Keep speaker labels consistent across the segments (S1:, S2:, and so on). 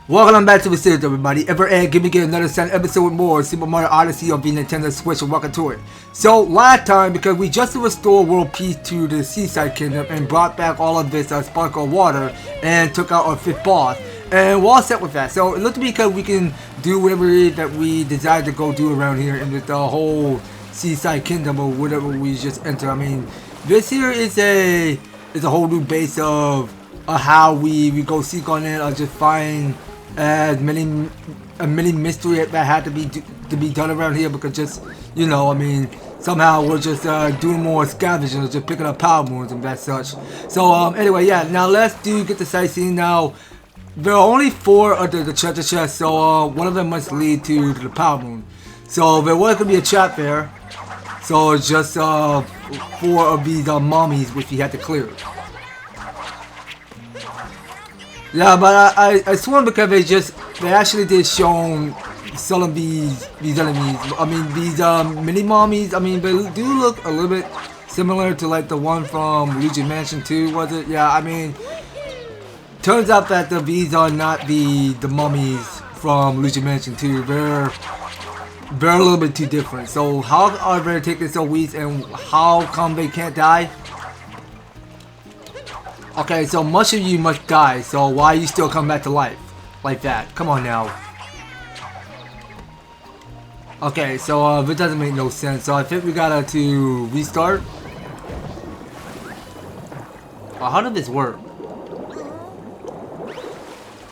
S1: Welcome back to the series, everybody. Give me another second episode with more Super Mario Odyssey on the Nintendo Switch, and welcome to it. So last time, because we just restored world peace to the Seaside Kingdom and brought back all of this sparkle water and took out our 5th boss, and we're all set with that. So it looks to me because we can do whatever it is that we decide to go do around here in the whole Seaside Kingdom or whatever we just enter. I mean, this here is a whole new base of how we go seek on it or just find as many mystery that had to be done around here, because just, you know, I mean, somehow we're just doing more scavenging or just picking up power moons and that such. So anyway, yeah, now let's get the sightseeing. Now there are only 4 of the treasure chests, so one of them must lead to the power moon. So there was gonna be a trap there, so it's just 4 of these mummies which we had to clear. Yeah, but I swear, because they actually did show some of these enemies. I mean, these mini mummies. I mean, they do look a little bit similar to like the one from Luigi Mansion 2, was it? Yeah, I mean, turns out that these are not the mummies from Luigi Mansion 2. They're a little bit too different. So how are they taking so weak, and how come they can't die? Okay, so much of you must die, so why you still come back to life like that? Come on now. Okay, so it doesn't make no sense. So I think we gotta to restart. How did this work?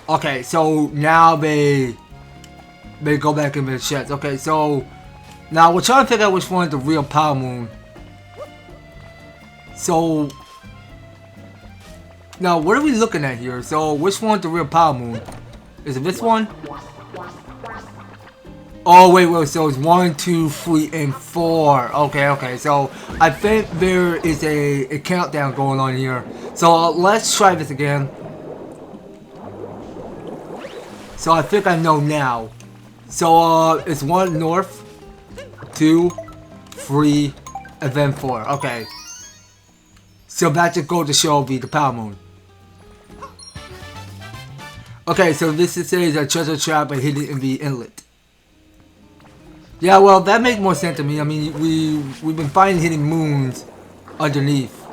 S1: Okay, so now they go back in the chests. Okay, so now we're trying to figure out which one is the real power moon. So now, what are we looking at here? So, which one's the real power moon? Is it this one? Oh, wait, so it's 1, 2, 3, and 4. Okay, so I think there is a countdown going on here. So, let's try this again. So, I think I know now. So, it's 1 north, 2, 3, and then 4. Okay. So, that just goes to show the power moon. Okay, so this says a treasure trap hidden in the inlet. Yeah, well, that makes more sense to me. I mean, we've been finding hidden moons underneath,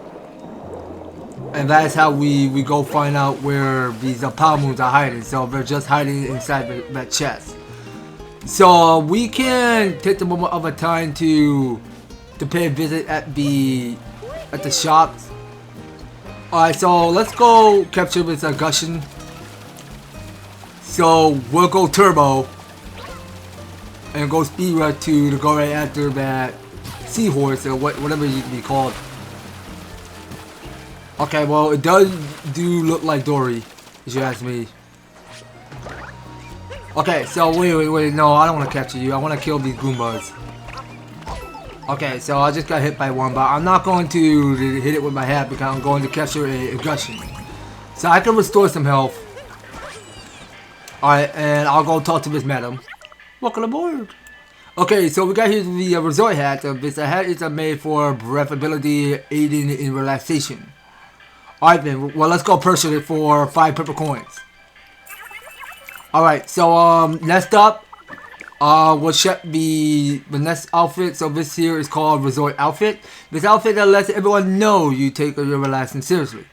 S1: and that's how we go find out where these power moons are hiding. So they're just hiding inside that chest. So we can take the moment of a time to pay a visit at the shops. All right, so let's go capture this gushing. So we'll go turbo and go speed run to go right after that seahorse or whatever you can be called. Okay, well, it does look like Dory, if you ask me. Okay, so wait, no, I don't want to capture you. I want to kill these Goombas. Okay, so I just got hit by one, but I'm not going to hit it with my hat because I'm going to capture a gushing. So I can restore some health. Alright, and I'll go talk to Miss Madam. Welcome aboard. Okay, so we got here the resort hat. This hat is made for breathability, aiding in relaxation. Alright then, well, let's go purchase it for 5 purple coins. Alright, so next up, we'll check the next outfit. So this here is called resort outfit. This outfit that lets everyone know you take your relaxing seriously.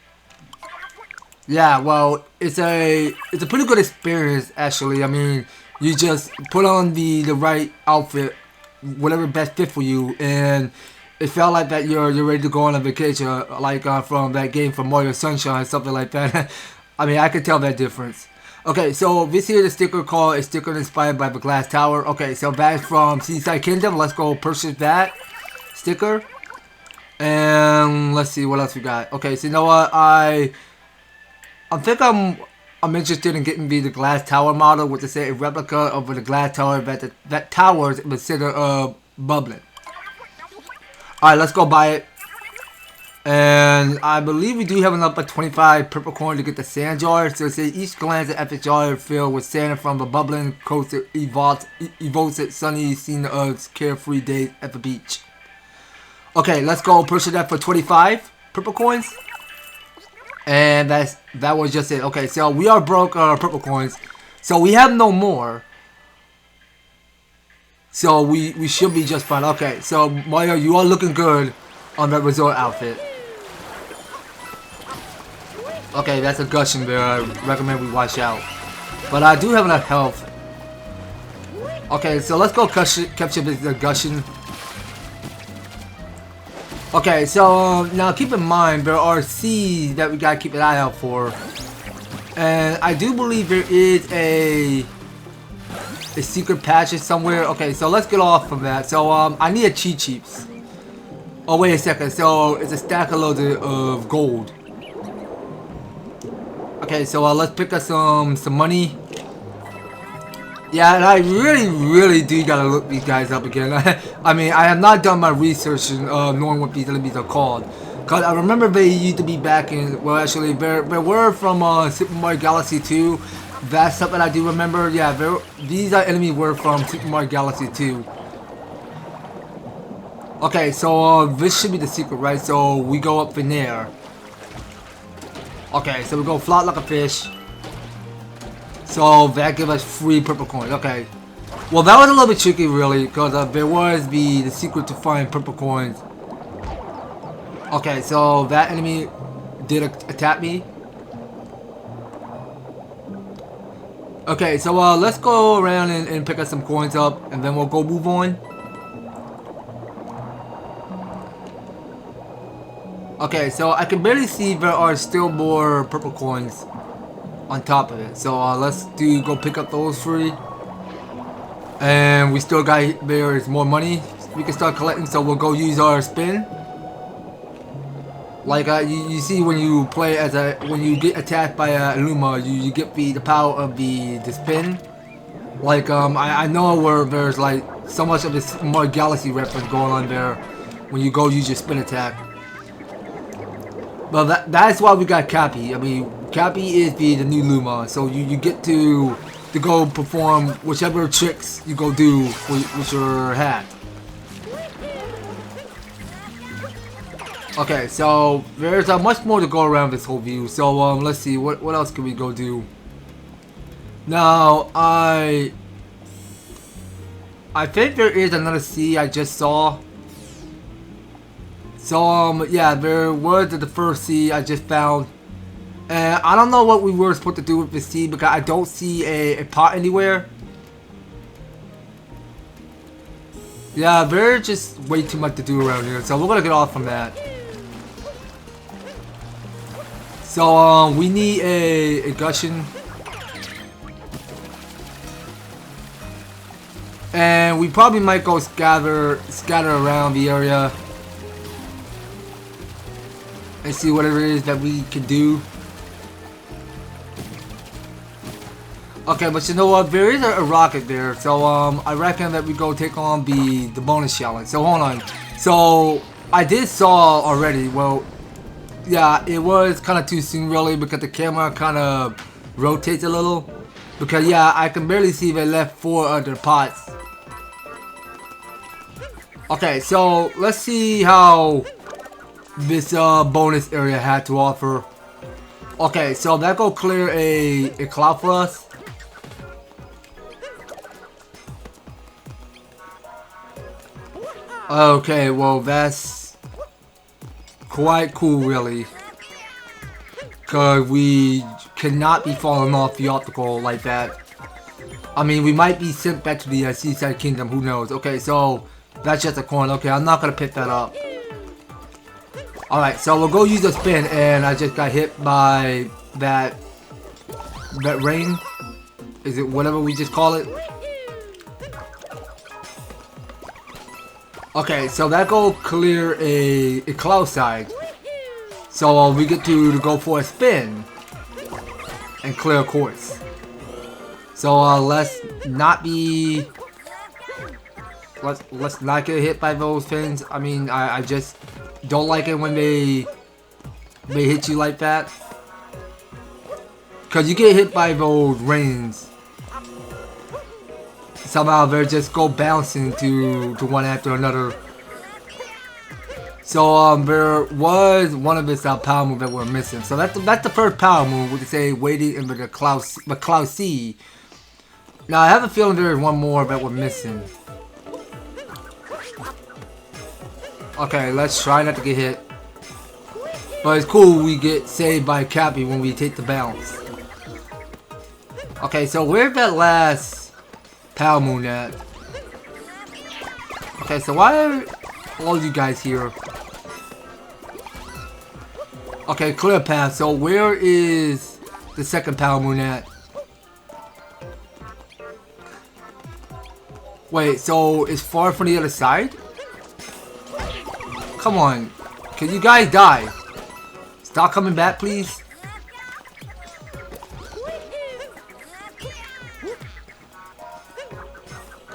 S1: Yeah, well, it's a pretty good experience, actually. I mean, you just put on the right outfit, whatever best fit for you, and it felt like that you're ready to go on a vacation, like from that game from Mario Sunshine, something like that. I mean, I could tell that difference. Okay, so this here is a sticker called a sticker inspired by the glass tower. Okay, so that's from Seaside Kingdom. Let's go purchase that sticker, and let's see what else we got. Okay, so you know what, I think I'm interested in getting the glass tower model, which is a replica of the glass tower that tower is in the center of bubbling. Alright, let's go buy it. And I believe we do have enough but 25 purple coins to get the sand jar. So it says each glance at the jar filled with sand from the bubbling coast evokes its sunny scene of carefree days at the beach. Okay, let's go purchase that for 25 purple coins. And that was just it. Okay, so we are broke purple coins. So we have no more. So we should be just fine. Okay, so Mario, you are looking good on that resort outfit. Okay, that's a gushing there. I recommend we watch out. But I do have enough health. Okay, so let's go capture the gushing. Okay, so now keep in mind there are seeds that we gotta keep an eye out for. And I do believe there is a secret passage somewhere. Okay, so let's get off from that. So I need a cheat sheets. Oh wait a second. So it's a stack of loads of gold. Okay, so let's pick up some money. Yeah, and I really do gotta look these guys up again. I mean, I have not done my research in knowing what these enemies are called. Cause I remember they used to be back in, well actually, there were from Super Mario Galaxy 2. That's something I do remember. Yeah, these enemies were from Super Mario Galaxy 2. Okay, so this should be the secret, right? So we go up in there. Okay, so we go flat like a fish. So that gives us free purple coins. Okay. Well, that was a little bit tricky, really, because there was the secret to find purple coins. Okay, so that enemy did attack me. Okay, so let's go around and pick up some coins up, and then we'll go move on. Okay, so I can barely see there are still more purple coins on top of it. So let's go pick up those three. And we still got, there is more money we can start collecting, so we'll go use our spin. Like you see when you play as when you get attacked by a Luma, you get the power of the spin. Like I know where there's like so much of this Mario Galaxy reference going on there when you go use your spin attack. Well, that's why we got Cappy. I mean, Cappy is the new Luma, so you get to go perform whichever tricks you go do with your hat. Okay, so there's much more to go around this whole view. So let's see, what else can we go do? Now I think there is another sea I just saw. So yeah, there was the first sea I just found, and I don't know what we were supposed to do with the sea because I don't see a pot anywhere. Yeah, there's just way too much to do around here, so we're gonna get off from that. So we need a gushing, and we probably might go scatter around the area and see whatever it is that we can do. Okay, but you know what? There is a rocket there, so I reckon that we go take on the bonus challenge. So hold on. So I did saw already. Well, yeah, it was kind of too soon really because the camera kind of rotates a little. Because yeah, I can barely see they left 4 other pots. Okay, so let's see how this bonus area had to offer. Okay, so that go clear a cloud for us. Okay, well that's quite cool really, cause we cannot be falling off the obstacle like that. I mean, we might be sent back to the Seaside Kingdom, who knows. Okay, so that's just a coin. Okay, I'm not gonna pick that up. Alright, so we'll go use a spin, and I just got hit by that rain. Is it whatever we just call it? Okay, so that go clear a cloud side. So we get to go for a spin and clear a course. So let's not be, let's not get hit by those things. I mean, I just don't like it when they hit you like that, cause you get hit by those rains. Somehow they just go bouncing to one after another. So there was one of this power move that we're missing. So that's the first power move. We can say waiting in the cloud sea. Now I have a feeling there is one more that we're missing. Okay, let's try not to get hit. But it's cool we get saved by Cappy when we take the bounce. Okay, so where's that last Power Moon at? Okay, so why are all you guys here? Okay, clear path. So where is the second Power Moon at? Wait, so it's far from the other side? Come on. Can you guys die? Stop coming back, please.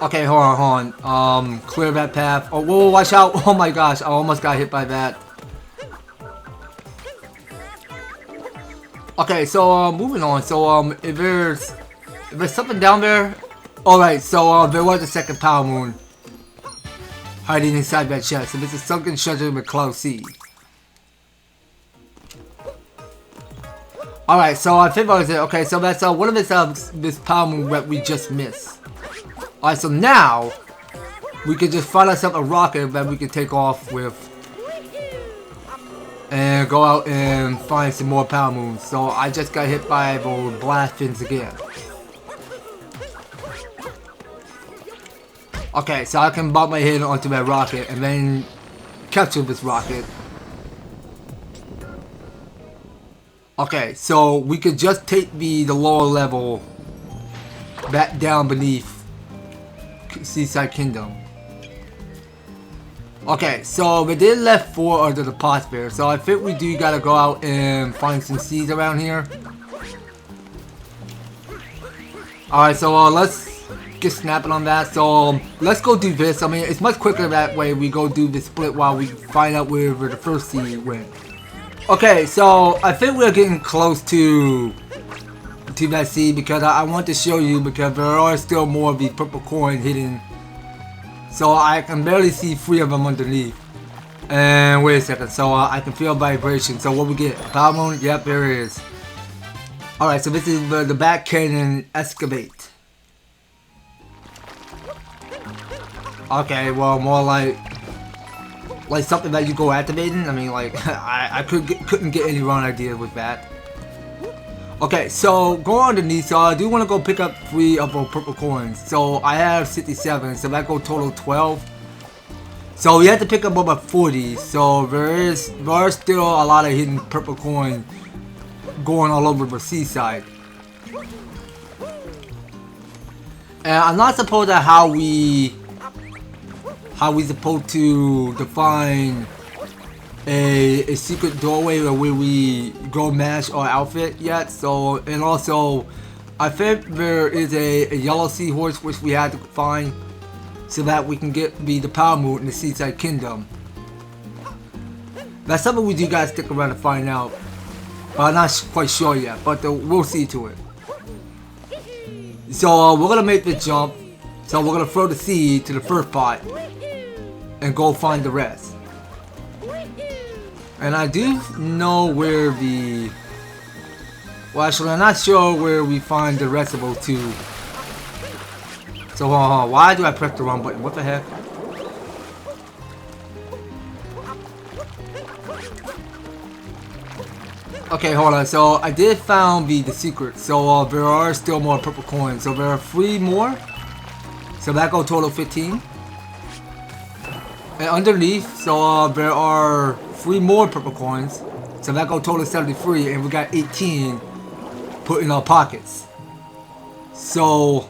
S1: Okay, hold on. Clear that path. Oh, whoa, watch out. Oh my gosh, I almost got hit by that. Okay, so moving on. So if there's something down there. Alright, so there was a second Power Moon hiding inside that chest. So this is sunken treasure with Cloud Sea. Alright, so I think that was it. Okay, so that's one of this Power Moon that we just missed. Alright, so now we can just find ourselves a rocket that we can take off with and go out and find some more Power Moons. So I just got hit by those blast fins again. Okay, so I can bump my head onto that rocket and then capture this rocket. Okay, so we could just take the lower level back down beneath Seaside Kingdom. Okay, so we did left 4 under the pot there, so I think we do gotta go out and find some seeds around here. Alright, so let's get snapping on that. So let's go do this. I mean, it's much quicker that way. We go do the split while we find out where the first seed went. Okay, so I think we're getting close to that seed because I want to show you because there are still more of these purple coins hidden. So I can barely see 3 of them underneath. And wait a second, so I can feel vibration. So what we get? Power Moon? Yep, there it is. Alright, so this is the back cannon excavate. Okay, well, more like something that you go activating. I mean, like I couldn't get any wrong idea with that. Okay, so go underneath. So I do want to go pick up 3 of those purple coins. So I have 67, so that go total 12. So we have to pick up about 40. So there are still a lot of hidden purple coins going all over the seaside. And I'm not supposed to how we supposed to define a secret doorway where we go match our outfit yet. So, and also I think there is a yellow seahorse which we had to find so that we can get the Power Moon in the Seaside Kingdom. That's something we do gotta stick around to find out, but I'm not quite sure yet, but we'll see to it. So we're gonna make the jump. So we're gonna throw the seed to the first pot and go find the rest. And I do know where the... Well, actually, I'm not sure where we find the rest of those 2. So, why do I press the wrong button? What the heck? Okay, hold on. So, I did found the secret. So, there are still more purple coins. So, there are 3 more. So, that go total 15. And underneath, so there are 3 more purple coins. So that go total 73, and we got 18 put in our pockets. So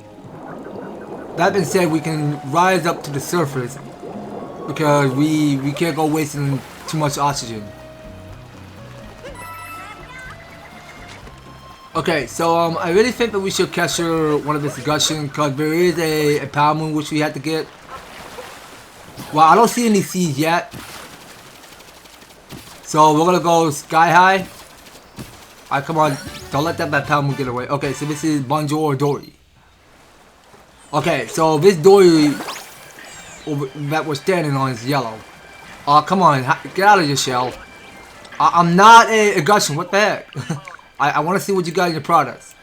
S1: that being said, we can rise up to the surface because we can't go wasting too much oxygen. Okay, so I really think that we should capture one of this Gushin because there is a Power Moon which we have to get. Well, I don't see any seeds yet. So we're gonna go sky high. Alright, come on. Don't let that Power Moon get away. Okay, so this is Bonjour or Dory. Okay, so this Dory that we're standing on is yellow. Come on. Get out of your shell. I'm not a Gushin. What the heck? I want to see what you got in your products.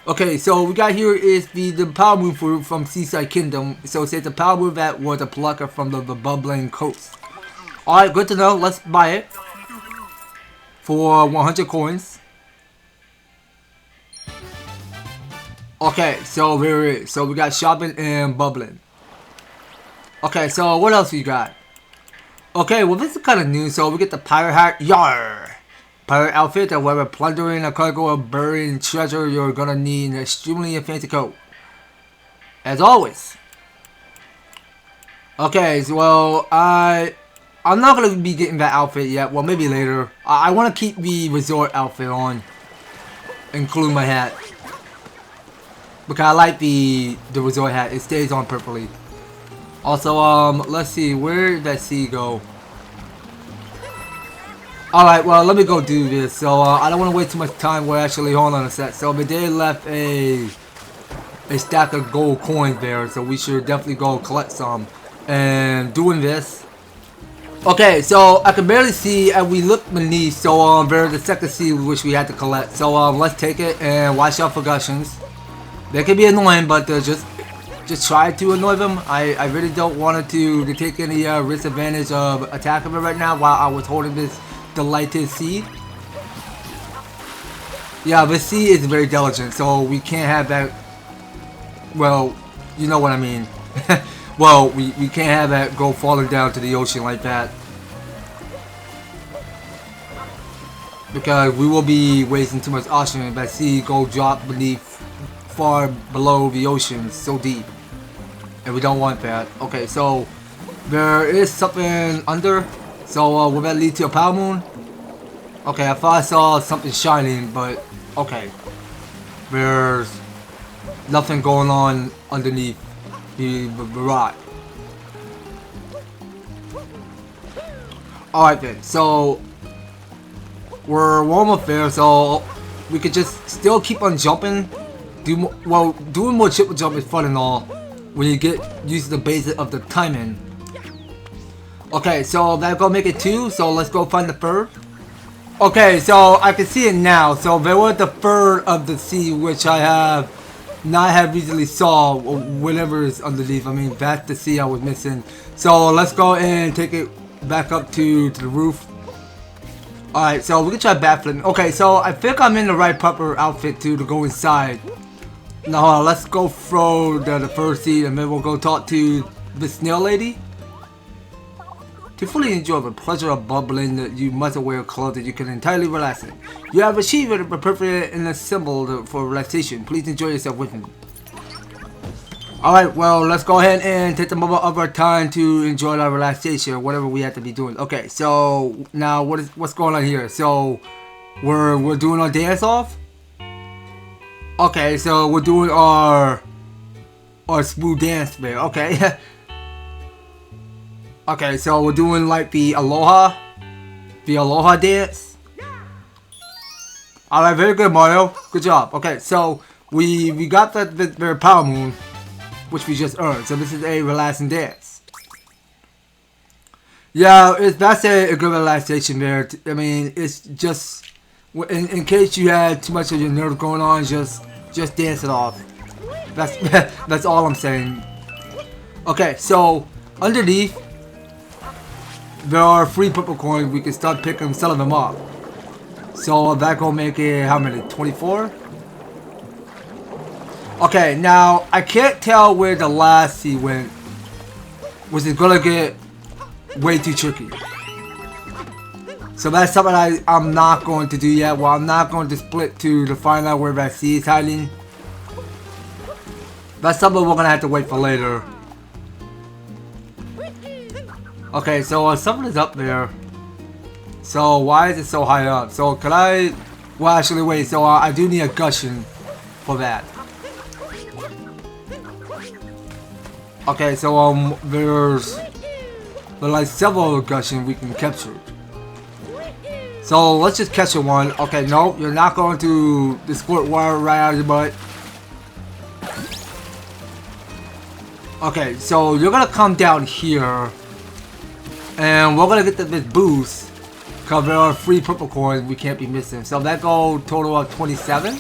S1: Okay, so we got here is the power move from Seaside Kingdom. So it says the power move that was a plucker from the bubbling coast. Alright, good to know. Let's buy it for 100 coins. Okay, so here it is. So we got shopping and bubbling. Okay, so what else we got? Okay, well this is kind of new. So we get the pirate hat. Yar! Pirate outfit that whether plundering a cargo or burying treasure, you're gonna need an extremely fancy coat. As always. Okay, so well, I'm not gonna be getting that outfit yet. Well, maybe later. I want to keep the resort outfit on, include my hat, because I like the resort hat. It stays on perfectly. Also, let's see, where did that sea go? Alright, well, let me go do this. So, I don't want to waste too much time. We're actually, hold on a sec. So, but they left a stack of gold coins there. So, we should definitely go collect some. And doing this. Okay, so, I can barely see as we look beneath. So, there's the second sea which we had to collect. So, let's take it and watch out for gushings. They can be annoying, but just try to annoy them. I really don't want to take any risk advantage of attacking them right now while I was holding this delighted seed. Yeah, the sea is very delicate, so we can't have that. Well, you know what I mean. Well, we can't have that go falling down to the ocean like that, because we will be wasting too much oxygen if that sea go drop beneath, far below the ocean, so deep, and we don't want that. Okay, so there is something under. So will that lead to a power moon? Okay, I thought I saw something shining, but okay. There's nothing going on underneath the rock. Alright then, so we're almost there, so we could just still keep on jumping. Doing more triple jump is fun and all when you get used to the basic of the timing. Okay, so that's gonna make it 2, so let's go find the third. Okay, so I can see it now. So there was the third of the sea which I have not recently saw, or whatever is underneath. I mean, that's the sea I was missing. So let's go and take it back up to the roof. Alright, so we can try backflipping. Okay, so I think I'm in the right proper outfit to go inside. Now let's go throw the first seed, and then we'll go talk to the snail lady. To fully enjoy the pleasure of bubbling, you must wear clothes that you can entirely relax in. You have achieved the appropriate and assembled for relaxation. Please enjoy yourself with me. Alright, well, let's go ahead and take the moment of our time to enjoy our relaxation or whatever we have to be doing. Okay, so now what's going on here? So we're doing our dance off? Okay, so we're doing our smooth dance there. Okay. Okay, so we're doing like the aloha dance. Alright, very good, Mario. Good job. Okay, so we got the power moon, which we just earned. So this is a relaxing dance. Yeah, that's a good relaxation there. I mean, it's just in case you had too much of your nerves going on, just dance it off. That's all I'm saying. Okay, so underneath there are free purple coins. We can start picking, selling them off. So that gonna make it how many? 24. Okay, now I can't tell where the last sea went, which is gonna get way too tricky. So that's something I'm not going to do yet. Well, I'm not going to split to find out where that sea is hiding. That's something we're gonna have to wait for later. Okay, so something is up there. So why is it so high up? So could I? Well, actually, wait. So I do need a gushing for that. Okay, so there's like several gushing we can capture. So let's just catch a one. Okay, no, you're not going to squirt water right out of your butt. Okay, so you're gonna come down here, and we're gonna get this boost because there are free purple coins we can't be missing. So that go total of 27.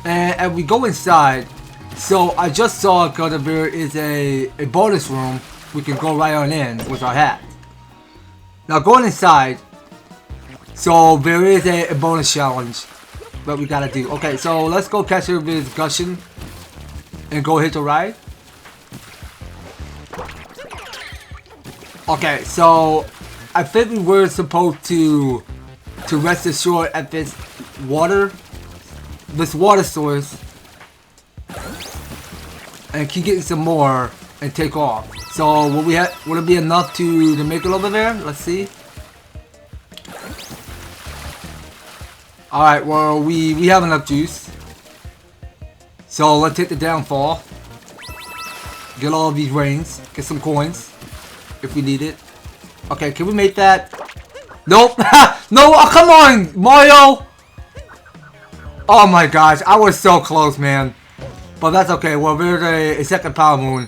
S1: And as we go inside, so I just saw because there is a bonus room we can go right on in with our hat. Now going inside, so there is a bonus challenge that we gotta do. Okay, so let's go catch her with gushing and go hit the ride. Okay, so I think we were supposed to rest assured at this water source and keep getting some more and take off. So will it be enough to make it over there? Let's see. Alright, well we have enough juice. So let's take the downfall. Get all of these rings. Get some coins if we need it. Okay, can we make that? Nope. No, oh, come on, Mario. Oh my gosh, I was so close, man. But that's okay. Well, there's a second power moon.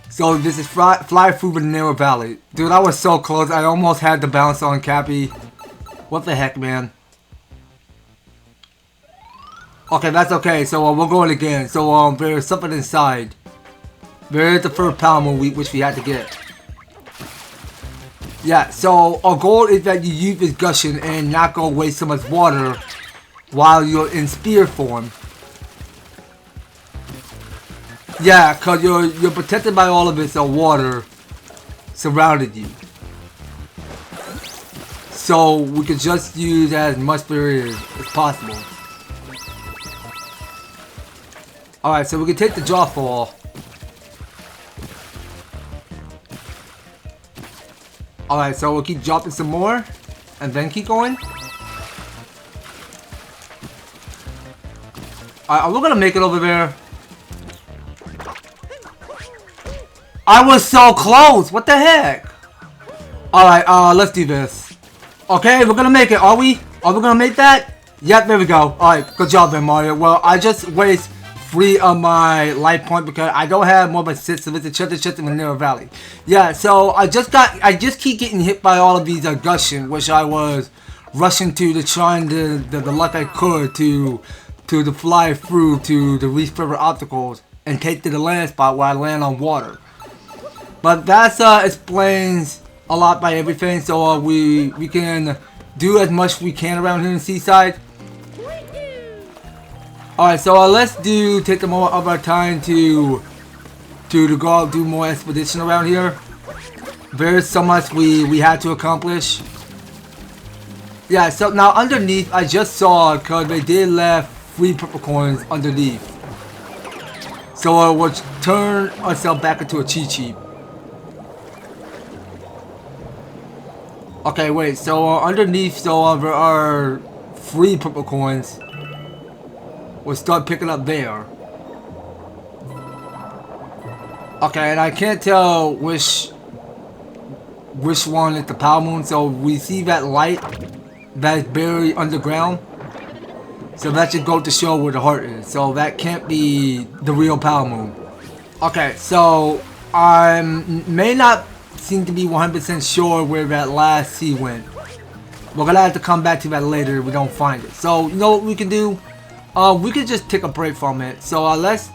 S1: So this is fly through the narrow valley. Dude, I was so close. I almost had to bounce on Cappy. What the heck, man? Okay, that's okay. So we'll go in again. So there's something inside. There is the first power moon which we had to get. Yeah, so our goal is that you use this gushing and not go waste so much water while you're in spear form. Yeah, cause you're protected by all of this water surrounding you. So we can just use as much spear as possible. Alright, so we can take the jawfall. Alright, so we'll keep dropping some more and then keep going. Alright, we're gonna make it over there. I was so close! What the heck? Alright, let's do this. Okay, we're gonna make it, are we? Are we gonna make that? Yep, there we go. Alright, good job there, Mario. Well, I just waste 3 of my life point because I don't have more than 6 of it to chest in the narrow valley. Yeah, so I just keep getting hit by all of these gushing, which I was rushing to trying the luck I could to fly through to the reach further obstacles and take to the land spot where I land on water. But that explains a lot by everything. So we can do as much as we can around here in Seaside. Alright, so let's take the more of our time to go out do more expedition around here. There's so much we had to accomplish. Yeah, so now underneath I just saw because they did left 3 purple coins underneath. So we'll turn ourselves back into a cheat sheet. Okay, wait, so underneath, so there are 3 purple coins. We'll start picking up there. Okay, and I can't tell which one is the power moon. So we see that light that is buried underground. So that should go to show where the heart is. So that can't be the real power moon. Okay, so I may not seem to be 100% sure where that last sea went. We're gonna have to come back to that later if we don't find it. So you know what we can do? We could just take a break from it. So let's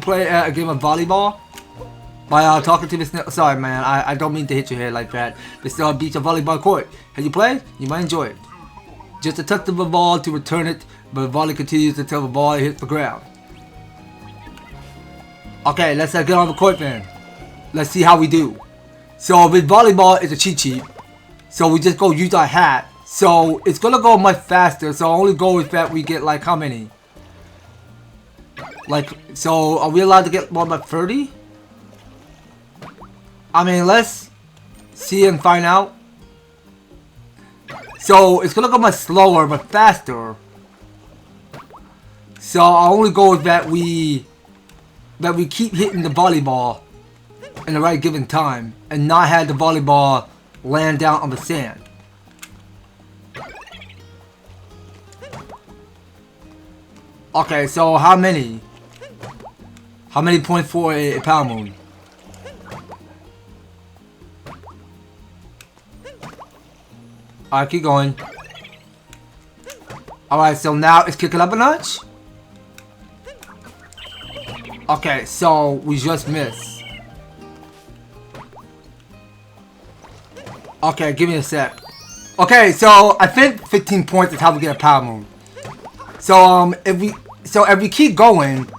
S1: play a game of volleyball by talking to this. Sorry, man, I don't mean to hit your head like that. This beach a volleyball court. Have you played? You might enjoy it. Just a touch of the ball to return it, but the volley continues until the ball hits the ground. Okay, let's get on the court then. Let's see how we do. So with volleyball, it's a cheat sheet. So we just go use our hat. So it's gonna go much faster. So our only goal is that we get like how many? Like, so are we allowed to get more than 30? I mean, let's see and find out. So it's gonna go much slower but faster. So our only goal is that we keep hitting the volleyball in the right given time and not have the volleyball land down on the sand. Okay, so how many? How many points for a power moon? Alright, keep going. Alright, so now it's kicking up a notch. Okay, so we just missed. Okay, give me a sec. Okay, so I think 15 points is how we get a power moon. So if we keep going,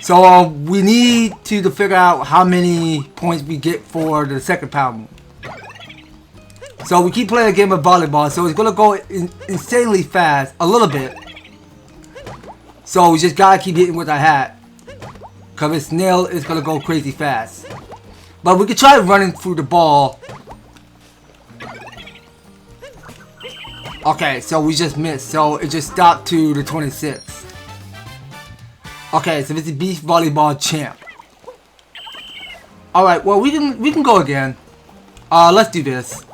S1: so we need to figure out how many points we get for the second power moon. So we keep playing a game of volleyball, so it's gonna go insanely fast, a little bit. So we just gotta keep hitting with our hat, cause this snail is gonna go crazy fast. But we can try running through the ball. Okay, so we just missed, so it just stopped to the 26. Okay, so this is beach volleyball champ. All right, well we can go again. Let's do this.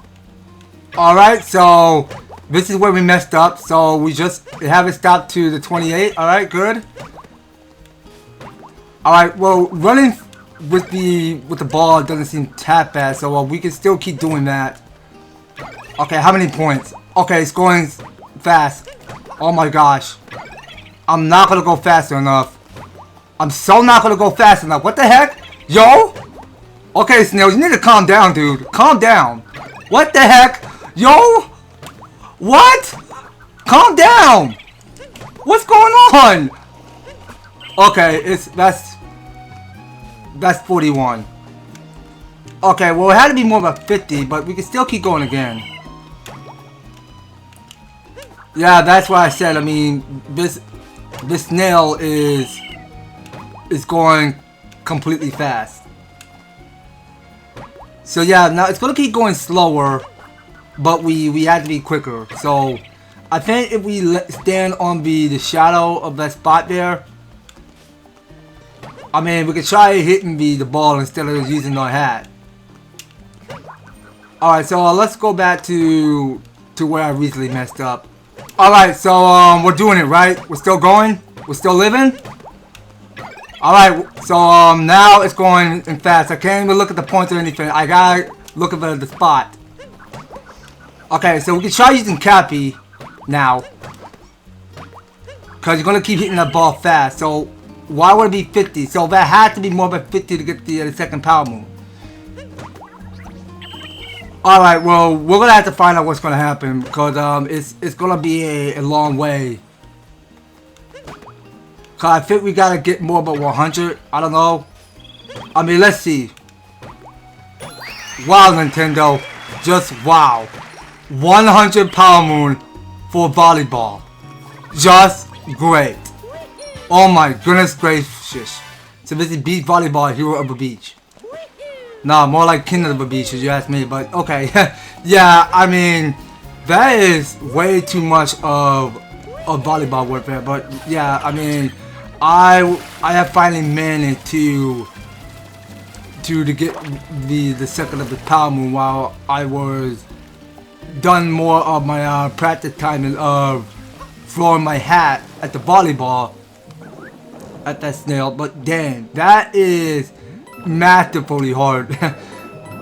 S1: All right, so this is where we messed up. So we just have it stopped to the 28. All right, good. All right, well running with the ball doesn't seem that bad, so we can still keep doing that. Okay, how many points? Okay, it's going fast. Oh my gosh, I'm not gonna go fast enough. I'm so not gonna go fast enough. What the heck, yo? Okay, Snail, you need to calm down, dude. Calm down. What the heck? Yo! What? Calm down! What's going on? Okay, that's 41. Okay, well it had to be more about 50, but we can still keep going again. Yeah, that's why I said, I mean, this snail is going completely fast. So yeah, now it's gonna keep going slower, but we had to be quicker. So I think if we stand on the shadow of that spot there, I mean, we could try hitting the ball instead of using our hat. Alright, so let's go back to where I recently messed up. Alright, so we're doing it, right? We're still going? We're still living? Alright, so now it's going in fast. I can't even look at the points or anything. I gotta look at the spot. Okay, so we can try using Cappy now, because you're gonna keep hitting that ball fast. So why would it be 50? So that had to be more than 50 to get the second power moon. Alright, well we're gonna have to find out what's gonna happen, because it's gonna be a long way. Cause I think we gotta get more than 100. I don't know. I mean, let's see. Wow, Nintendo, just wow. 100 power moon for volleyball. Just great. Oh my goodness gracious. So this is beach volleyball, hero of the beach. Nah, more like king of the beach if you ask me, but okay. Yeah, I mean, that is way too much of volleyball warfare, but yeah, I mean, I have finally managed to get the second of the power moon while I was done more of my practice time of throwing my hat at the volleyball at that snail. But damn, that is masterfully hard.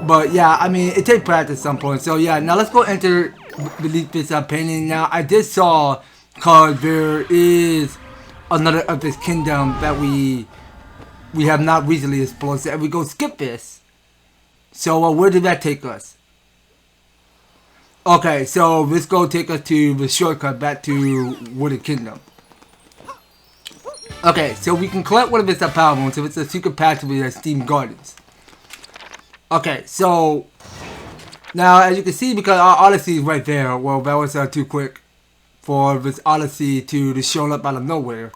S1: But yeah, I mean, it takes practice at some point. So yeah, now let's go enter beneath this painting. Now I did saw, cause there is another of this kingdom that we have not recently explored, so we go skip this. So where did that take us? Okay, so let's go take us to the shortcut back to Wooded Kingdom. Okay, so we can collect one of its power moons, so it's a secret path to the Steam Gardens. Okay, so now as you can see, because our Odyssey is right there, well that was too quick for this Odyssey to show up out of nowhere.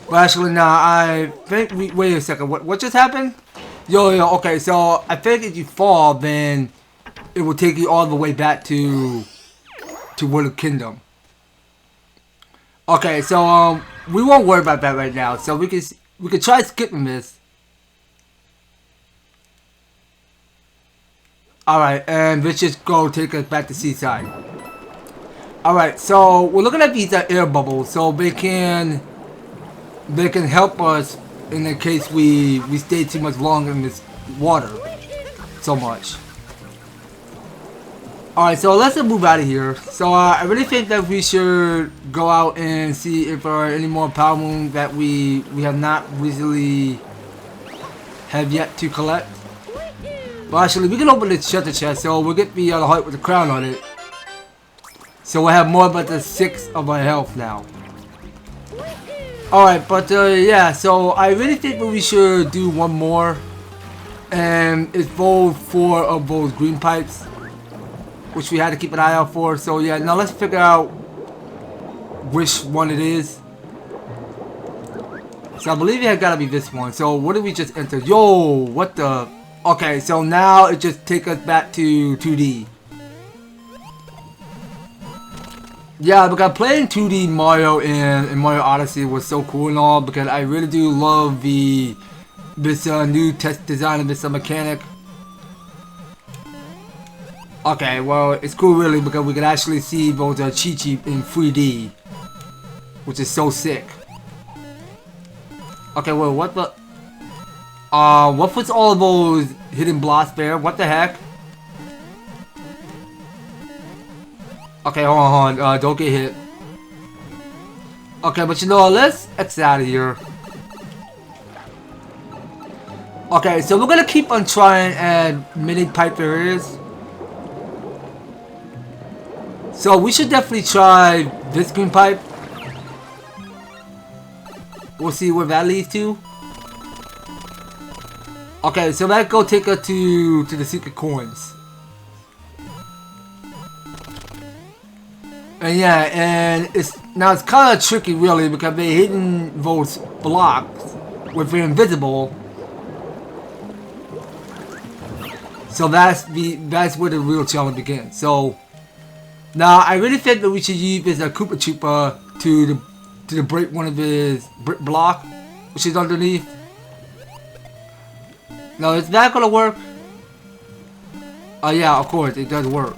S1: But actually, now I think wait a second. What just happened? Yo, okay. So I think if you fall, then it will take you all the way back to Wooded Kingdom. Okay, so we won't worry about that right now. So we can try skipping this. All right, and let's just go take us back to Seaside. All right, so we're looking at these air bubbles, so they can help us in the case we stay too much longer in this water so much. Alright, so let's move out of here. So I really think that we should go out and see if there are any more power moons that we have not recently have yet to collect. Well, actually, we can open the treasure chest, so we'll get the heart with the crown on it. So we'll have more but the 6 of our health now. Alright, but yeah, so I really think that we should do one more. And it's both 4 of those green pipes, which we had to keep an eye out for. So yeah, now let's figure out which one it is. So I believe it had gotta be this one. So what did we just enter? Yo, what the? Okay, so now it just takes us back to 2D. Yeah, because playing 2D Mario in Mario Odyssey was so cool and all, because I really do love this new test design and this mechanic. Okay, well, it's cool really because we can actually see both Chi-Chi in 3D, which is so sick. Okay, well, what the? What puts all of those hidden blocks there? What the heck? Okay, hold on, don't get hit. Okay, but you know, let's exit out of here. Okay, so we're gonna keep on trying at many pipe areas. So we should definitely try this green pipe. We'll see where that leads to. Okay, so that go take us to the secret coins. And yeah, and it's kind of tricky really because they're hitting those blocks where they're invisible. So that's where the real challenge begins. So now I really think that we should use this Koopa Troopa to break one of his brick block, which is underneath. Now is that gonna work? Oh yeah, of course it does work.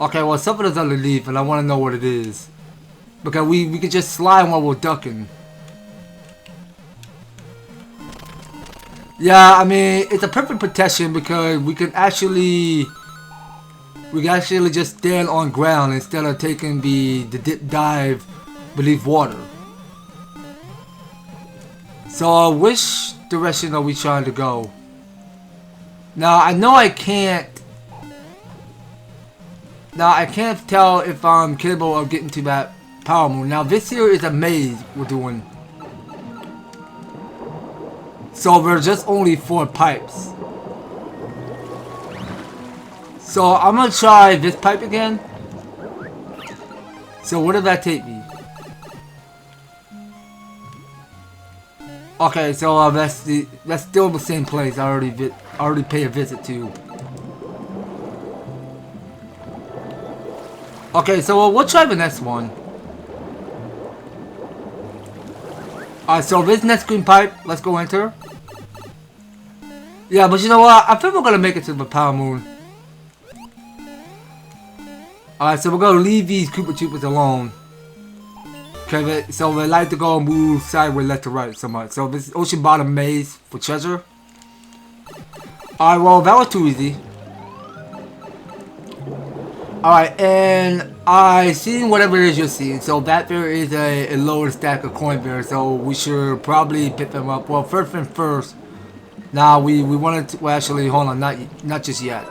S1: Okay, well something is underneath and I want to know what it is. Because we can just slide while we're ducking. Yeah, I mean, it's a perfect protection because we can actually just stand on ground instead of taking the dip dive beneath water. So which direction are we trying to go? Now I know I can't tell if I'm capable of getting to that power moon. Now this here is a maze we're doing. So there's just only 4 pipes. So I'm gonna try this pipe again. So where did that take me? Okay, so that's still the same place I already paid a visit to. Okay, so we'll try the next one. Alright, so this next green pipe, let's go enter. Yeah, but you know what? I think we're gonna make it to the power moon. Alright, so we're gonna leave these Koopa Troopas alone. Okay, so they like to go and move sideways left to right so much. So this is ocean bottom maze for treasure. Alright, well that was too easy. Alright, and I seen whatever it is you're seeing. So that there is a lower stack of coin there. So we should probably pick them up. Well, first thing first. Now we wanted to, well actually hold on, not just yet.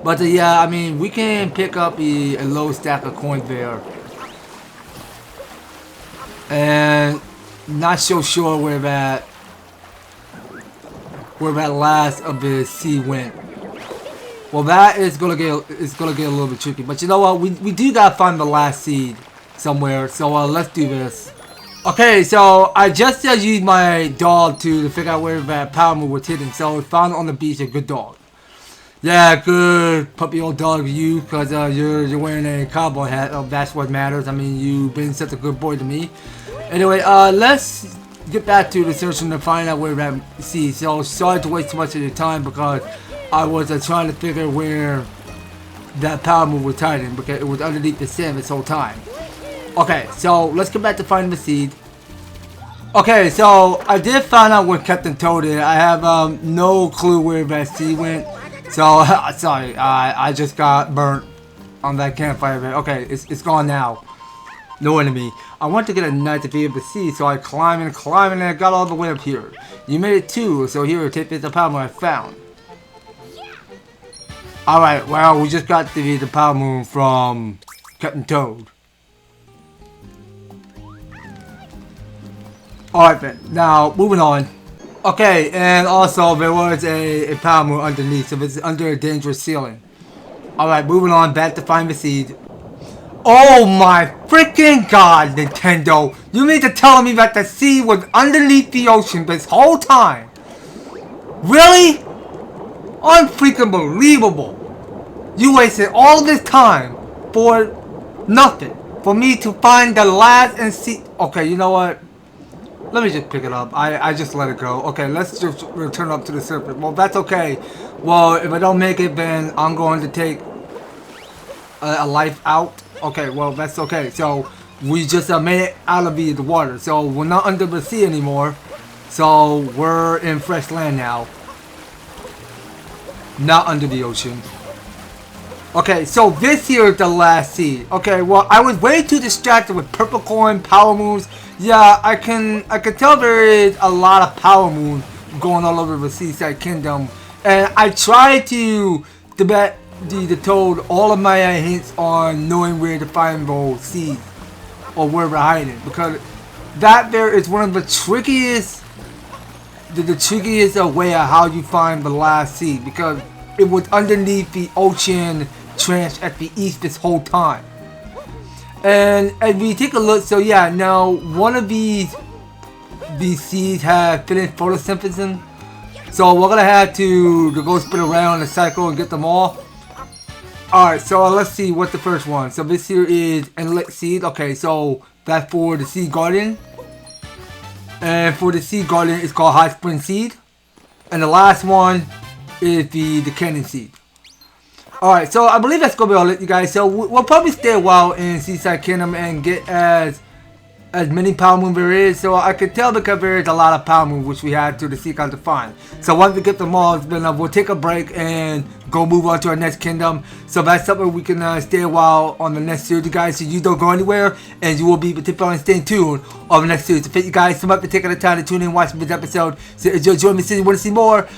S1: But yeah, I mean we can pick up a low stack of coins there. And not so sure where that last of the sea went. Well, that is gonna get a little bit tricky. But you know what? We do gotta find the last seed somewhere. So let's do this. Okay, so I just used my dog to figure out where that power move was hidden. So we found on the beach a good dog. Yeah, good puppy old dog you, because you're wearing a cowboy hat. Oh, that's what matters. I mean, you've been such a good boy to me. Anyway, let's get back to the searching to find out where that seed. So sorry to waste too much of your time because I was trying to figure where that power move was hiding because it was underneath the sand this whole time. Okay, so let's get back to finding the seed. Okay, so I did find out where Captain Toad is. I have no clue where that sea went. So sorry, I just got burnt on that campfire. Okay, it's gone now. No enemy. I want to get a nice view of the sea, so I climbed and I got all the way up here. You made it too, so here, take this power moon I found. Alright, well, we just got the power moon from Captain Toad. Alright then, now moving on. Okay, and also there was a power moon underneath, so it's under a dangerous ceiling. Alright, moving on, back to find the seed. Oh my freaking god, Nintendo! You mean to tell me that the sea was underneath the ocean this whole time? Really? Unfreaking believable! You wasted all this time for nothing. For me to find the last and see. Okay, you know what? Let me just pick it up. I just let it go. Okay, let's just return up to the surface. Well, that's okay. Well, if I don't make it, then I'm going to take a life out. Okay, well, that's okay. So, we just made it out of the water. So, we're not under the sea anymore. So, we're in fresh land now. Not under the ocean. Okay, so this here is the last seed. Okay, well, I was way too distracted with purple coin, power moves. Yeah, I can tell there is a lot of power moves going all over the Seaside Kingdom. And I tried to bet the Toad all of my hints on knowing where to find those seeds. Or where they're hiding. Because that there is one of the trickiest way of how you find the last seed. Because it was underneath the ocean trench at the east this whole time. And if we take a look, so yeah, now one of these seeds have finished photosynthesis. So we're gonna have to go spin around the cycle and get them all. Alright, so let's see what the first one. So this here is Inlet Seed. Okay, so that's for the Sea Garden. And for the Sea Garden, it's called Hot Spring Seed. And the last one is the Cannon Seed. Alright, so I believe that's going to be all it, you guys. So we'll probably stay a while in Seaside Kingdom and get as many power moon there is. So I can tell because there is a lot of power moon which we had to the sea to find. So once we get them all, then we'll take a break and go move on to our next kingdom. So that's something we can stay a while on the next series, you guys. So you don't go anywhere, and you will be particularly staying tuned on the next series. So thank you guys so much for taking the time to tune in and watch this episode. So if you join me, so you want to see more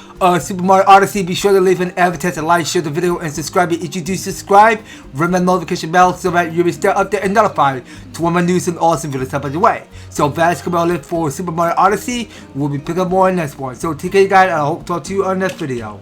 S1: Super Mario Odyssey, be sure to leave an EverTastic like, share the video, and subscribe. If you do subscribe, ring the notification bell so that you'll be still updated and notified to when my news and awesome videos up on your way. So that's going to be all it for Super Mario Odyssey. We'll be picking up more in the next one. So take care, guys, and I hope to talk to you on the next video.